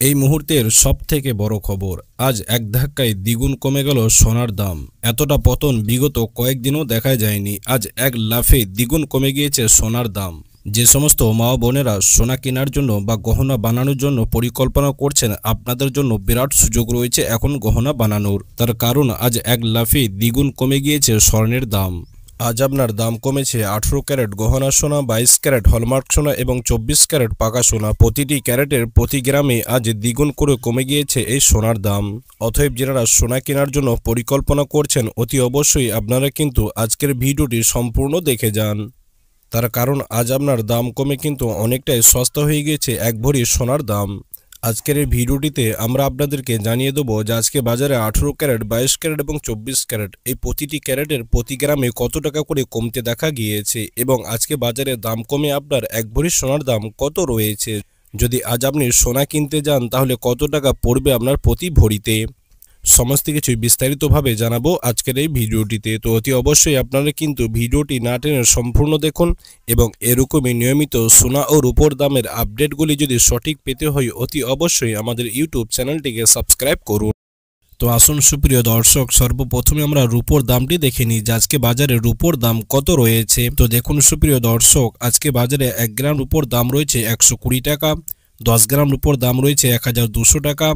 এই মুহূর্তের সবথেকে বড় খবর, আজ এক ধাক্কায় দ্বিগুণ কমে গেল সোনার দাম। এতটা পতন বিগত কয়েকদিনও দেখা যায়নি। আজ এক লাফে দ্বিগুণ কমে গিয়েছে সোনার দাম। যে সমস্ত মা বোনেরা সোনা কেনার জন্য বা গহনা বানানোর জন্য পরিকল্পনা করছেন, আপনাদের জন্য বিরাট সুযোগ রয়েছে এখন গহনা বানানোর। তার কারণ আজ এক লাফে দ্বিগুণ কমে গিয়েছে স্বর্ণের দাম। আজ আপনার দাম কমেছে 18 ক্যারেট গহনা সোনা, 22 ক্যারেট হলমার্ক সোনা এবং 24 ক্যারেট পাকা সোনা। প্রতিটি ক্যারেটের প্রতি গ্রামে আজ দ্বিগুণ করে কমে গিয়েছে এই সোনার দাম। অতএব যারা সোনা কেনার জন্য পরিকল্পনা করছেন, অতি অবশ্যই আপনারা কিন্তু আজকের ভিডিওটি সম্পূর্ণ দেখে যান। তার কারণ আজ আপনার দাম কমে কিন্তু অনেকটাই সস্তা হয়ে গিয়েছে এক ভরি সোনার দাম। আজকের এই ভিডিওটিতে আমরা আপনাদেরকে জানিয়ে দেবো যে আজকে বাজারে 18 ক্যারেট, 22 ক্যারেট এবং 24 ক্যারেট এই প্রতিটি ক্যারেটের প্রতি গ্রামে কত টাকা করে কমতে দেখা গিয়েছে এবং আজকে বাজারে দাম কমে আপনার এক ভরি সোনার দাম কত রয়েছে। যদি আজ আপনি সোনা কিনতে যান তাহলে কত টাকা পড়বে আপনার প্রতি ভরিতে, সমস্ত কিছুই বিস্তারিতভাবে জানাবো আজকের এই ভিডিওটিতে। তো অতি অবশ্যই আপনারা কিন্তু ভিডিওটি না টেনে সম্পূর্ণ দেখুন এবং এরকমই নিয়মিত সোনা ও রূপোর দামের আপডেটগুলি যদি সঠিক পেতে হয় অতি অবশ্যই আমাদের ইউটিউব চ্যানেলটিকে সাবস্ক্রাইব করুন। তো আসুন সুপ্রিয় দর্শক, সর্বপ্রথমে আমরা রূপোর দামটি দেখে নিই যে আজকে বাজারে রূপোর দাম কত রয়েছে। তো দেখুন সুপ্রিয় দর্শক, আজকে বাজারে 1 গ্রাম রূপোর দাম রয়েছে 120 টাকা, 10 গ্রাম রূপোর দাম রয়েছে 1200 টাকা,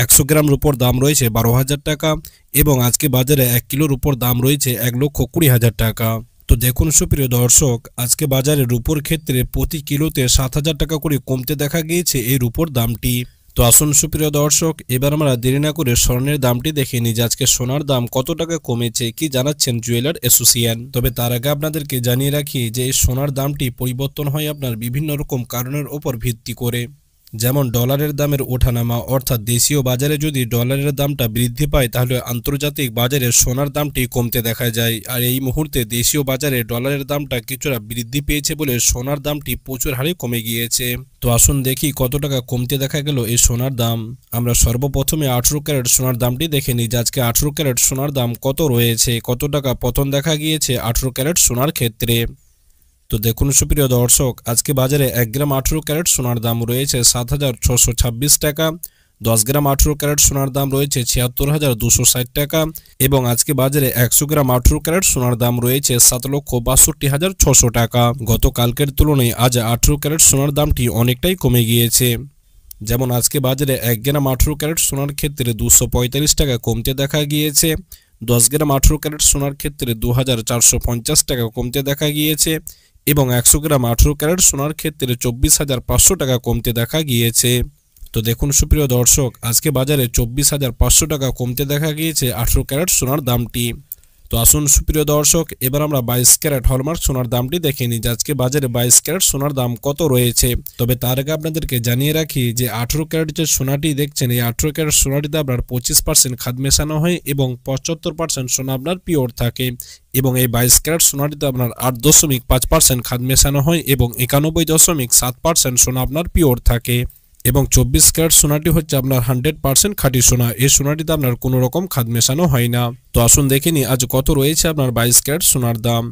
100 গ্রাম রূপোর দাম রয়েছে 12,000 টাকা এবং আজকে বাজারে 1 কিলো রূপোর দাম রয়েছে 1,20,000 টাকা। তো দেখুন সুপ্রিয় দর্শক, আজকে বাজারে রূপোর ক্ষেত্রে প্রতি কিলোতে 7,000 টাকা করে কমতে দেখা গিয়েছে এই রূপোর দামটি। তো আসুন সুপ্রিয় দর্শক, এবার আমরা দেরি না করে স্বর্ণের দামটি দেখে নিই যে আজকে সোনার দাম কত টাকা কমেছে, কি জানাচ্ছেন জুয়েলার অ্যাসোসিয়েশন। তবে তার আগে আপনাদেরকে জানিয়ে রাখি যে এই সোনার দামটি পরিবর্তন হয় আপনার বিভিন্ন রকম কারণের ওপর ভিত্তি করে, যেমন ডলারের দামের ওঠানামা, অর্থাৎ দেশীয় বাজারে যদি ডলারের দামটা বৃদ্ধি পায় তাহলে আন্তর্জাতিক বাজারে সোনার দামটি কমতে দেখা যায়। আর এই মুহূর্তে দেশীয় বাজারে ডলারের দামটা কিছুটা বৃদ্ধি পেয়েছে বলে সোনার দামটি প্রচুর হারে কমে গিয়েছে। তো আসুন দেখি কত টাকা কমতে দেখা গেল এই সোনার দাম। আমরা সর্বপ্রথমে 18 ক্যারেট সোনার দামটি দেখে নিই যে আজকে 18 ক্যারেট সোনার দাম কত রয়েছে, কত টাকা পতন দেখা গিয়েছে 18 ক্যারেট সোনার ক্ষেত্রে। তো দেখুন সুপ্রিয় দর্শক, আজকে বাজারে 1 গ্রাম 18 ক্যারেট সোনার দাম রয়েছে 7,626 টাকা, 10 গ্রাম 18 ক্যারেট সোনার দাম রয়েছে 76,260 টাকা এবং আজকে বাজারে 100 গ্রাম 18 ক্যারেট সোনার দাম রয়েছে 7,62,600 টাকা। গতকালকের তুলনায় আজ 18 ক্যারেট সোনার দামটি অনেকটাই কমে গিয়েছে। যেমন আজকে বাজারে 1 গ্রাম 18 ক্যারেট সোনার ক্ষেত্রে 245 টাকা কমতে দেখা গিয়েছে, 10 গ্রাম 18 ক্যারেট সোনার ক্ষেত্রে 2,450 টাকা কমতে দেখা গিয়েছে এবং 100 গ্রাম 18 ক্যারেট সোনার ক্ষেত্রে 24,500 টাকা কমতে দেখা গিয়েছে। তো দেখুন সুপ্রিয় দর্শক, আজকে বাজারে 24,500 টাকা কমতে দেখা গিয়েছে 18 ক্যারেট সোনার দামটি। তো আসুন সুপ্রিয় দর্শক, এবার আমরা 22 ক্যারেট হলমার্ক সোনার দামটি দেখে নিই যে আজকে বাজারে 22 ক্যারেট সোনার দাম কত রয়েছে। তবে তার আগে আপনাদেরকে জানিয়ে রাখি যে 18 ক্যারেট যে সোনাটি দেখছেন, এই 18 ক্যারেট সোনাটিতে আপনার 25% খাদ মেশানো হয় এবং 75% সোনা আপনার পিওর থাকে এবং এই 22 ক্যারেট সোনাটিতে আপনার 8.5% খাদ মেশানো হয় এবং 91.7% সোনা আপনার পিওর থাকে এবং 24 ক্যারেট সোনাটি হচ্ছে আপনার 100% খাঁটি সোনা। এই সোনাটিতে আপনার কোনো রকম খাদ মেশানো হয় না। তো আসুন দেখে নিই আজ কত রয়েছে আপনার 22 ক্যারেট সোনার দাম।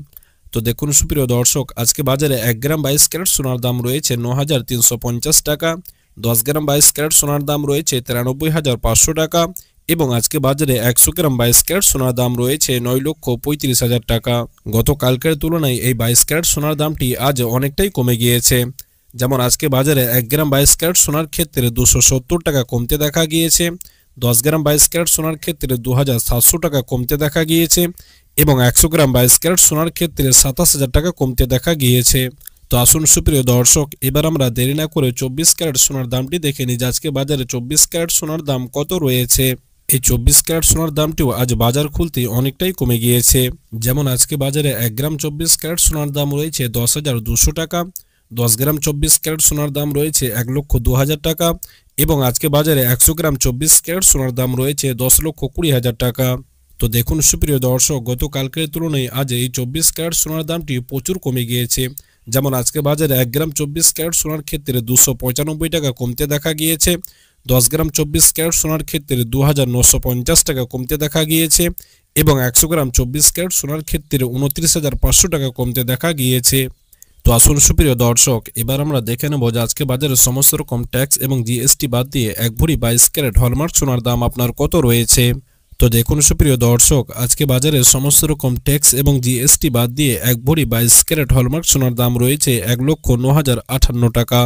তো দেখুন সুপ্রিয় দর্শক, আজকে বাজারে 1 গ্রাম 22 ক্যারেট সোনার দাম রয়েছে 9,350 টাকা, 10 গ্রাম 22 ক্যারেট সোনার দাম রয়েছে 93,500 টাকা এবং আজকে বাজারে 100 গ্রাম 22 ক্যারেট সোনার দাম রয়েছে 9,35,000 টাকা। গতকালকের তুলনায় এই 22 ক্যারেট সোনার দামটি আজ অনেকটাই কমে গিয়েছে। যেমন আজকে বাজারে 1 গ্রাম 22 ক্যারেট সোনার ক্ষেত্রে 270 টাকা কমতে দেখা গিয়েছে, 10 গ্রাম 22 ক্যারেট সোনার ক্ষেত্রে 2,700 টাকা কমতে দেখা গিয়েছে এবং 100 গ্রাম 22 ক্যারেট সোনার ক্ষেত্রে 27,000 টাকা কমতে দেখা গিয়েছে। তো আসুন সুপ্রিয় দর্শক, এবার আমরা দেরি না করে 24 ক্যারেট সোনার দামটি দেখে নিই যে আজকে বাজারে 24 ক্যারেট সোনার দাম কত রয়েছে। এই 24 ক্যারেট সোনার দামটিও আজ বাজার খুলতে অনেকটাই কমে গিয়েছে। যেমন আজকে বাজারে 1 গ্রাম 24 ক্যারেট সোনার দাম রয়েছে 10,200 টাকা, 10 গ্রাম 24 ক্যারেট সোনার দাম রয়েছে 1,02,000 টাকা এবং আজকে বাজারে 100 গ্রাম 24 ক্যারেট সোনার দাম রয়েছে 10,20,000 টাকা। তো দেখুন সুপ্রিয় দর্শক, গতকালকের তুলনায় আজ এই 24 ক্যারেট সোনার দামটি প্রচুর কমে গিয়েছে। যেমন আজকে বাজারে 1 গ্রাম 24 ক্যারেট সোনার ক্ষেত্রে 295 টাকা কমতে দেখা গিয়েছে, 10 গ্রাম 24 ক্যারেট সোনার ক্ষেত্রে 2,950 টাকা কমতে দেখা গিয়েছে এবং 100 গ্রাম 24 ক্যারেট সোনার ক্ষেত্রে 29,500 টাকা কমতে দেখা গিয়েছে। তো আসুন সুপ্রিয় দর্শক, এবার আমরা দেখে নেব যে আজকে বাজারে সমস্ত রকম ট্যাক্স এবং জিএসটি বাদ দিয়ে 1 ভরি 22 ক্যারেট হলমার্ক সোনার দাম আপনার কত রয়েছে। তো দেখুন সুপ্রিয় দর্শক, আজকে বাজারে সমস্ত রকম ট্যাক্স এবং জিএসটি বাদ দিয়ে 1 ভরি 22 ক্যারেট হলমার্ক সোনার দাম রয়েছে 1,09,058 টাকা।